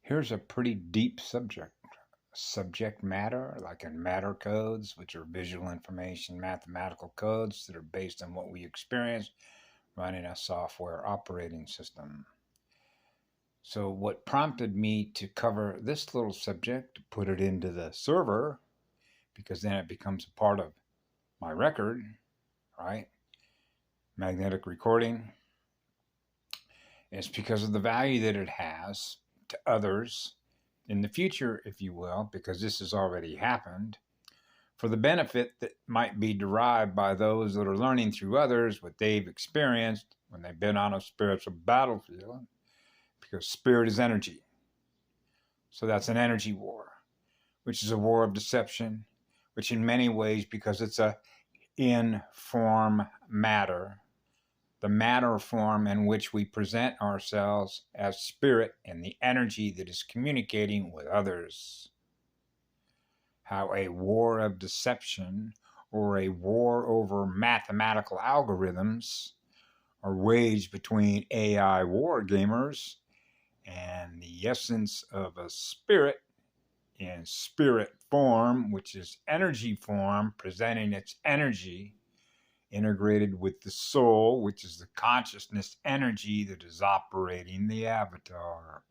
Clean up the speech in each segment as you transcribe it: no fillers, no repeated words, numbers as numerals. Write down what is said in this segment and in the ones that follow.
Here's a pretty deep subject matter, like in matter codes, which are visual information mathematical codes that are based on what we experience running a software operating system. So, what prompted me to cover this little subject, to put it into the server, because then it becomes a part of my record, right? Magnetic recording, is because of the value that it has to others in the future, if you will, because this has already happened, for the benefit that might be derived by those that are learning through others what they've experienced when they've been on a spiritual battlefield, because spirit is energy. So that's an energy war, which is a war of deception, which in many ways, because it's a in-form matter, the matter form in which we present ourselves as spirit and the energy that is communicating with others. How a war of deception or a war over mathematical algorithms are waged between AI war gamers and the essence of a spirit in spirit form, which is energy form, presenting its energy integrated with the soul, which is the consciousness energy that is operating the avatar.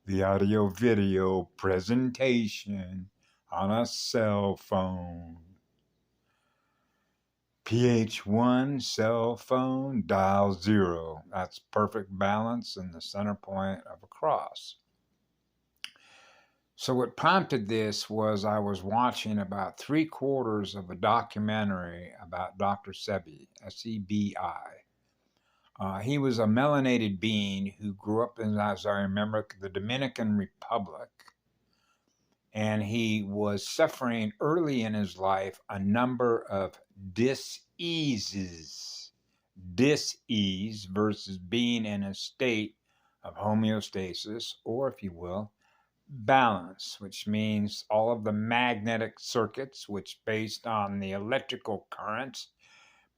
The audio video presentation on a cell phone. PH1 cell phone, dial 0. That's perfect balance in the center point of a cross. So what prompted this was I was watching about 3/4 of a documentary about Dr. Sebi, SEBI. He was a melanated being who grew up in, as I remember, the Dominican Republic. And he was suffering early in his life a number of dis-ease versus being in a state of homeostasis, or if you will, balance, which means all of the magnetic circuits, which based on the electrical currents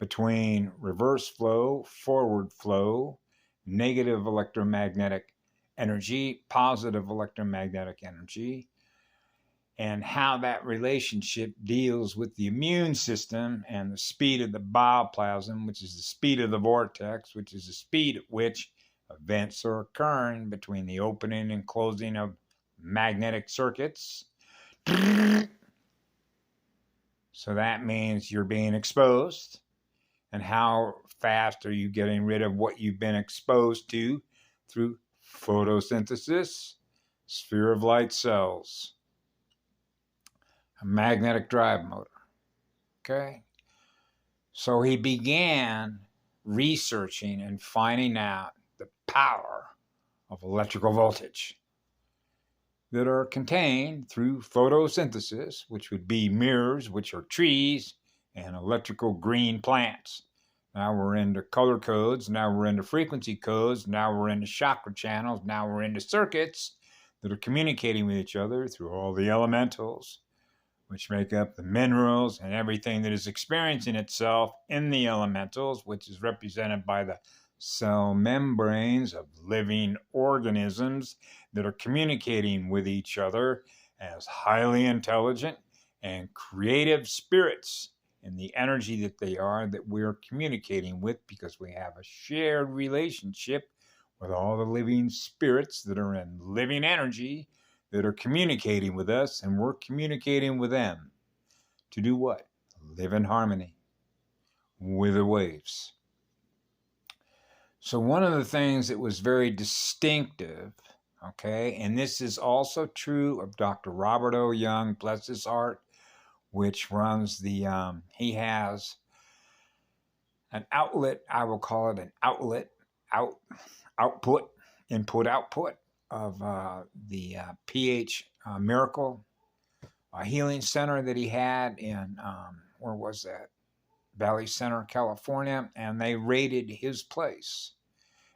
between reverse flow, forward flow, negative electromagnetic energy, positive electromagnetic energy, and how that relationship deals with the immune system and the speed of the bioplasm, which is the speed of the vortex, which is the speed at which events are occurring between the opening and closing of magnetic circuits. So that means you're being exposed. And how fast are you getting rid of what you've been exposed to through photosynthesis, sphere of light cells, a magnetic drive motor. Okay? So he began researching and finding out the power of electrical voltage that are contained through photosynthesis, which would be mirrors, which are trees, and electrical green plants. Now we're into color codes. Now we're into frequency codes. Now we're into chakra channels. Now we're into circuits that are communicating with each other through all the elementals, which make up the minerals and everything that is experiencing itself in the elementals, which is represented by the cell membranes of living organisms that are communicating with each other as highly intelligent and creative spirits in the energy that they are, that we're communicating with, because we have a shared relationship with all the living spirits that are in living energy that are communicating with us, and we're communicating with them to do what? Live in harmony with the waves. So one of the things that was very distinctive, okay, and this is also true of Dr. Robert O. Young, bless his heart, which runs the, he has an outlet, I will call it an outlet, output, input-output of the PH Miracle Healing Center that he had in, where was that? Valley Center, California, and they raided his place.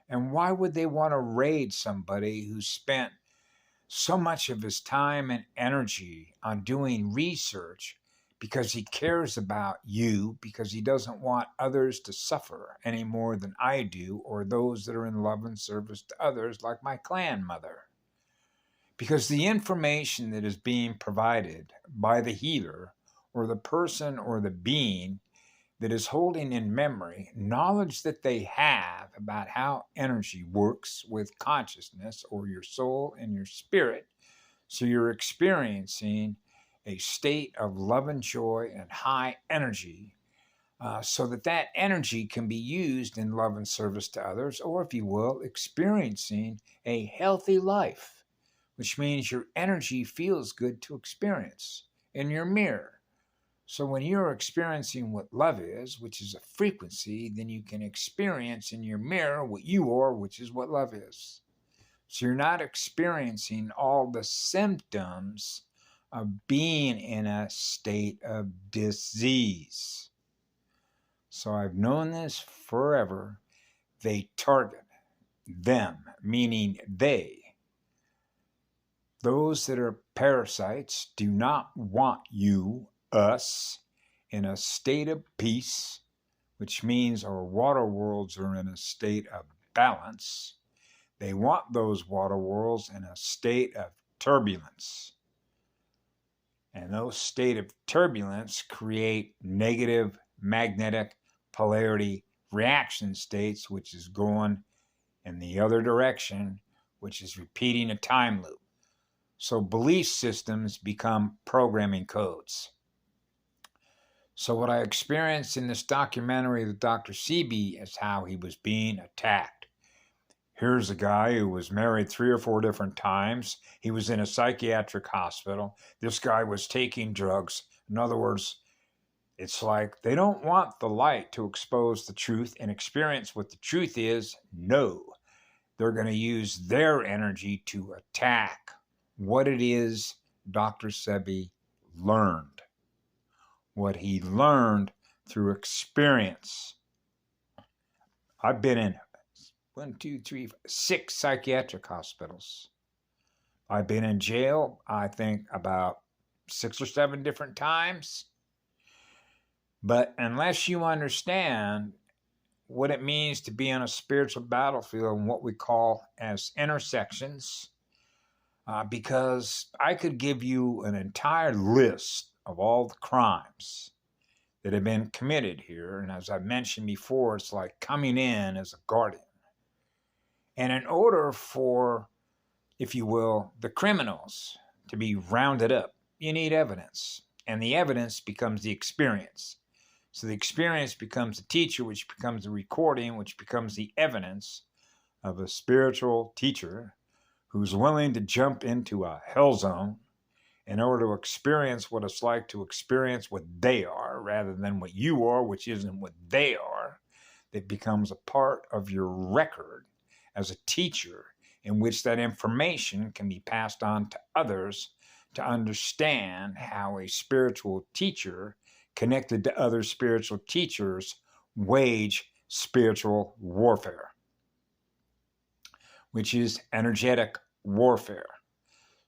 And why would they want to raid somebody who spent so much of his time and energy on doing research? Because he cares about you, because he doesn't want others to suffer any more than I do, or those that are in love and service to others, like my clan mother. Because the information that is being provided by the healer or the person or the being that is holding in memory knowledge that they have about how energy works with consciousness or your soul and your spirit. So you're experiencing a state of love and joy and high energy, so that that energy can be used in love and service to others, or if you will, experiencing a healthy life, which means your energy feels good to experience in your mirror. So when you're experiencing what love is, which is a frequency, then you can experience in your mirror what you are, which is what love is. So you're not experiencing all the symptoms of being in a state of disease. So I've known this forever. They target them, meaning they. Those that are parasites do not want you, us, in a state of peace, which means our water worlds are in a state of balance. They want those water worlds in a state of turbulence. And those state of turbulence create negative magnetic polarity reaction states, which is going in the other direction, which is repeating a time loop. So belief systems become programming codes. So what I experienced in this documentary with Dr. Sebi is how he was being attacked. Here's a guy who was married 3 or 4 different times. He was in a psychiatric hospital. This guy was taking drugs. In other words, it's like they don't want the light to expose the truth and experience what the truth is. No, they're going to use their energy to attack what it is Dr. Sebi learned. What he learned through experience. I've been in 6 psychiatric hospitals. I've been in jail, I think, about 6 or 7 different times. But unless you understand what it means to be on a spiritual battlefield and what we call as intersections, because I could give you an entire list of all the crimes that have been committed here. And as I mentioned before, it's like coming in as a guardian. And in order for, if you will, the criminals to be rounded up, you need evidence. And the evidence becomes the experience. So the experience becomes the teacher, which becomes the recording, which becomes the evidence of a spiritual teacher who's willing to jump into a hell zone in order to experience what it's like to experience what they are rather than what you are, which isn't what they are. That becomes a part of your record as a teacher, in which that information can be passed on to others to understand how a spiritual teacher connected to other spiritual teachers wage spiritual warfare, which is energetic warfare.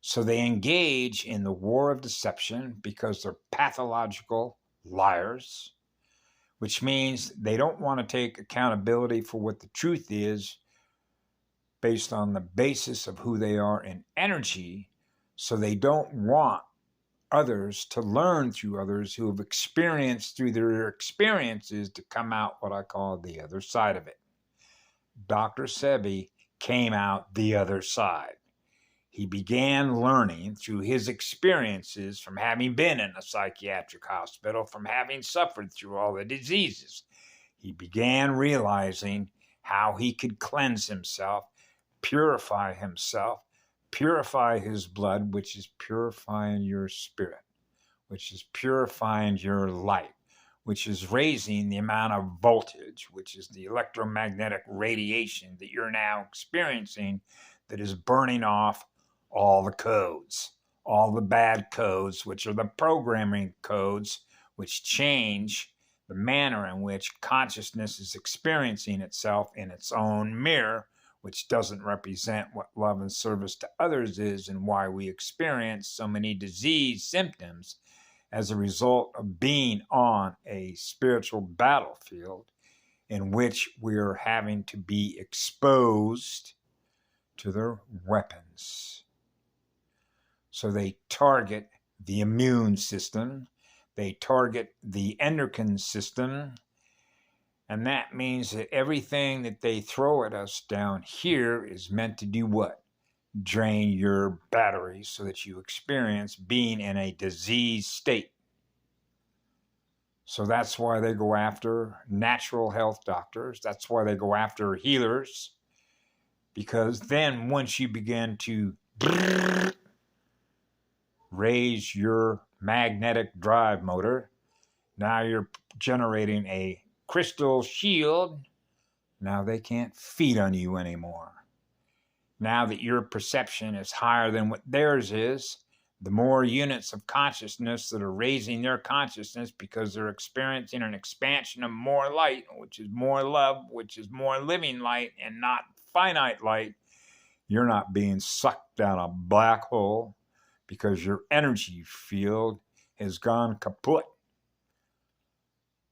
So they engage in the war of deception because they're pathological liars, which means they don't want to take accountability for what the truth is based on the basis of who they are in energy. So they don't want others to learn through others who have experienced through their experiences to come out what I call the other side of it. Dr. Sebi came out the other side. He began learning through his experiences from having been in a psychiatric hospital, from having suffered through all the diseases. He began realizing how he could cleanse himself, purify himself, purify his blood, which is purifying your spirit, which is purifying your light, which is raising the amount of voltage, which is the electromagnetic radiation that you're now experiencing that is burning off all the codes, all the bad codes, which are the programming codes, which change the manner in which consciousness is experiencing itself in its own mirror, which doesn't represent what love and service to others is, and why we experience so many disease symptoms as a result of being on a spiritual battlefield in which we're having to be exposed to their weapons. So they target the immune system, they target the endocrine system, and that means that everything that they throw at us down here is meant to do what? Drain your batteries so that you experience being in a disease state. So that's why they go after natural health doctors. That's why they go after healers. Because then once you begin to raise your magnetic drive motor, now you're generating a crystal shield. Now they can't feed on you anymore. Now that your perception is higher than what theirs is, the more units of consciousness that are raising their consciousness because they're experiencing an expansion of more light, which is more love, which is more living light and not finite light, you're not being sucked down a black hole because your energy field has gone kaput.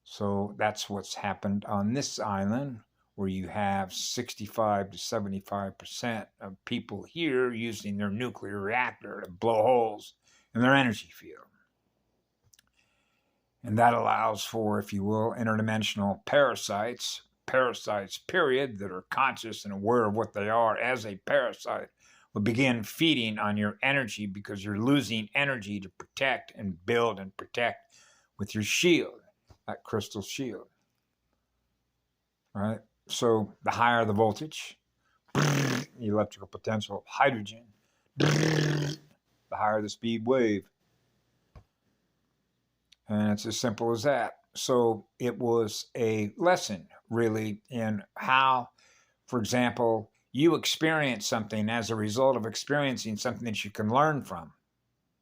So that's what's happened on this island, where you have 65 to 75% of people here using their nuclear reactor to blow holes in their energy field. And that allows for, if you will, interdimensional parasites, period, that are conscious and aware of what they are as a parasite, will begin feeding on your energy because you're losing energy to protect and build and protect with your shield, that crystal shield. Right? So the higher the voltage, the electrical potential of hydrogen, the higher the speed wave. And it's as simple as that. So it was a lesson, really, in how, for example, you experience something as a result of experiencing something that you can learn from,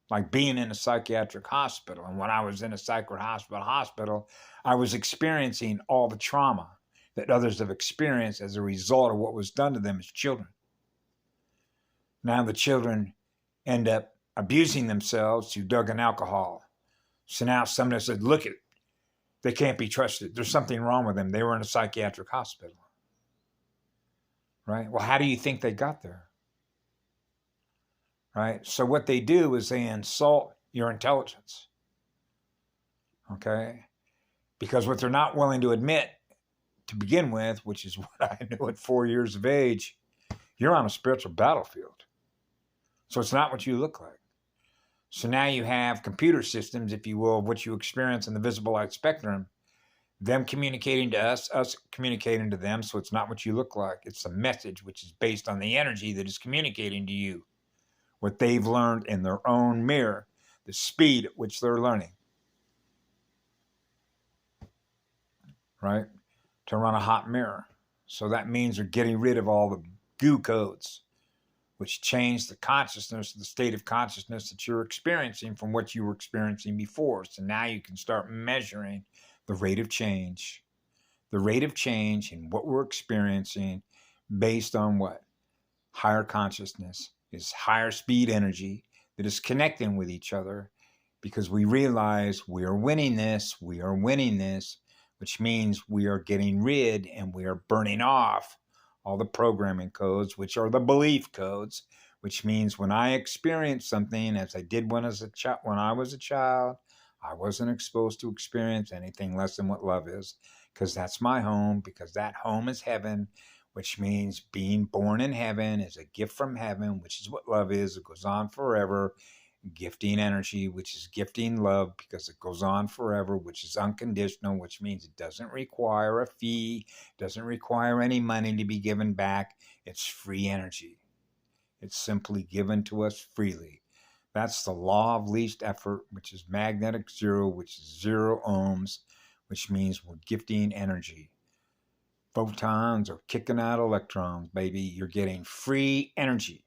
like being in a psychiatric hospital. And when I was in a psychiatric hospital, I was experiencing all the trauma that others have experienced as a result of what was done to them as children. Now the children end up abusing themselves through drug and alcohol. So now somebody said, look, they can't be trusted. There's something wrong with them. They were in a psychiatric hospital. Right? Well, how do you think they got there? Right? So what they do is they insult your intelligence. Okay? Because what they're not willing to admit to begin with, which is what I knew at 4 years of age, you're on a spiritual battlefield. So it's not what you look like. So now you have computer systems, if you will, of what you experience in the visible light spectrum, them communicating to us communicating to them. So it's not what you look like. It's a message which is based on the energy that is communicating to you what they've learned in their own mirror, the speed at which they're learning. Right? To run a hot mirror. So that means they're getting rid of all the GOO codes, which change the consciousness, the state of consciousness that you're experiencing from what you were experiencing before. So now you can start measuring the rate of change. The rate of change in what we're experiencing based on what? Higher consciousness is higher speed energy that is connecting with each other because we realize we are winning this, which means we are getting rid and we are burning off all the programming codes, which are the belief codes, which means when I experience something, as I did when I was a child, I wasn't exposed to experience anything less than what love is, because that's my home, because that home is heaven, which means being born in heaven is a gift from heaven, which is what love is. It goes on forever. Gifting energy, which is gifting love, because it goes on forever, which is unconditional, which means it doesn't require a fee, doesn't require any money to be given back. It's free energy. It's simply given to us freely. That's the law of least effort, which is magnetic zero, which is 0 ohms, which means we're gifting energy. Photons are kicking out electrons, baby. You're getting free energy.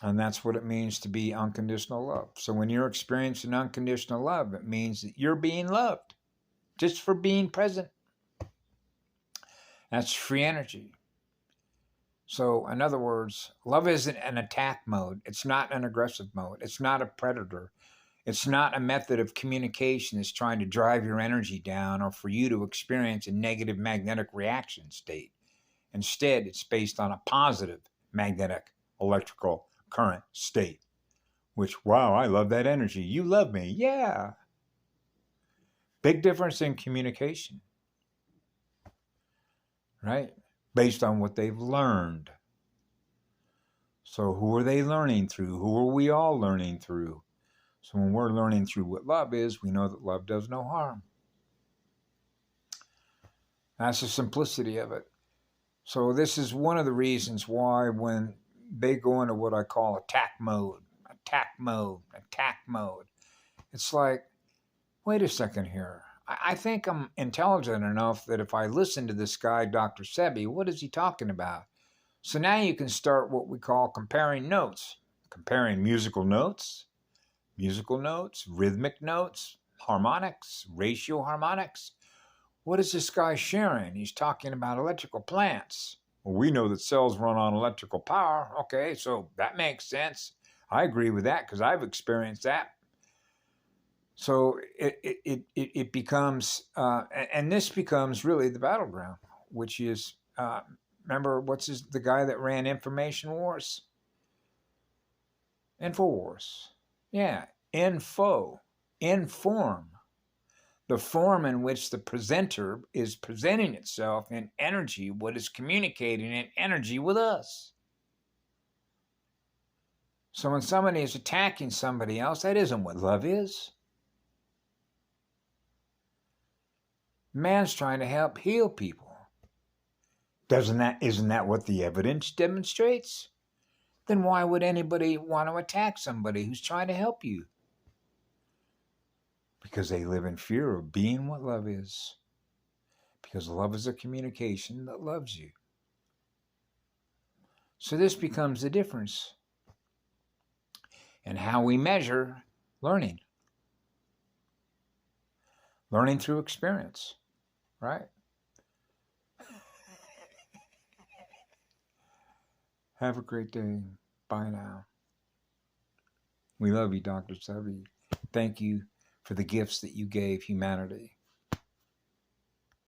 And that's what it means to be unconditional love. So when you're experiencing unconditional love, it means that you're being loved just for being present. That's free energy. So in other words, love isn't an attack mode. It's not an aggressive mode. It's not a predator. It's not a method of communication that's trying to drive your energy down or for you to experience a negative magnetic reaction state. Instead, it's based on a positive magnetic electrical current state. which, wow, I love that energy. You love me. Yeah. Big difference in communication, right? Based on what they've learned. So who are they learning through? Who are we all learning through? So when we're learning through what love is, we know that love does no harm. That's the simplicity of it. So this is one of the reasons why when they go into what I call attack mode, it's like, wait a second here. I think I'm intelligent enough that if I listen to this guy, Dr. Sebi, what is he talking about? So now you can start what we call comparing notes, comparing musical notes, rhythmic notes, harmonics, ratio harmonics. What is this guy sharing? He's talking about electrical plants. Well, we know that cells run on electrical power. Okay, so that makes sense. I agree with that because I've experienced that. So it becomes, and this becomes really the battleground, which is, remember, the guy that ran Information Wars? InfoWars. Yeah, inform. The form in which the presenter is presenting itself in energy, what is communicating in energy with us. So when somebody is attacking somebody else, that isn't what love is. Man's trying to help heal people. Isn't that what the evidence demonstrates? Then why would anybody want to attack somebody who's trying to help you? Because they live in fear of being what love is. Because love is a communication that loves you. So this becomes the difference in how we measure learning. Learning through experience, right? Have a great day. Bye now. We love you, Dr. Sebi. Thank you for the gifts that you gave humanity.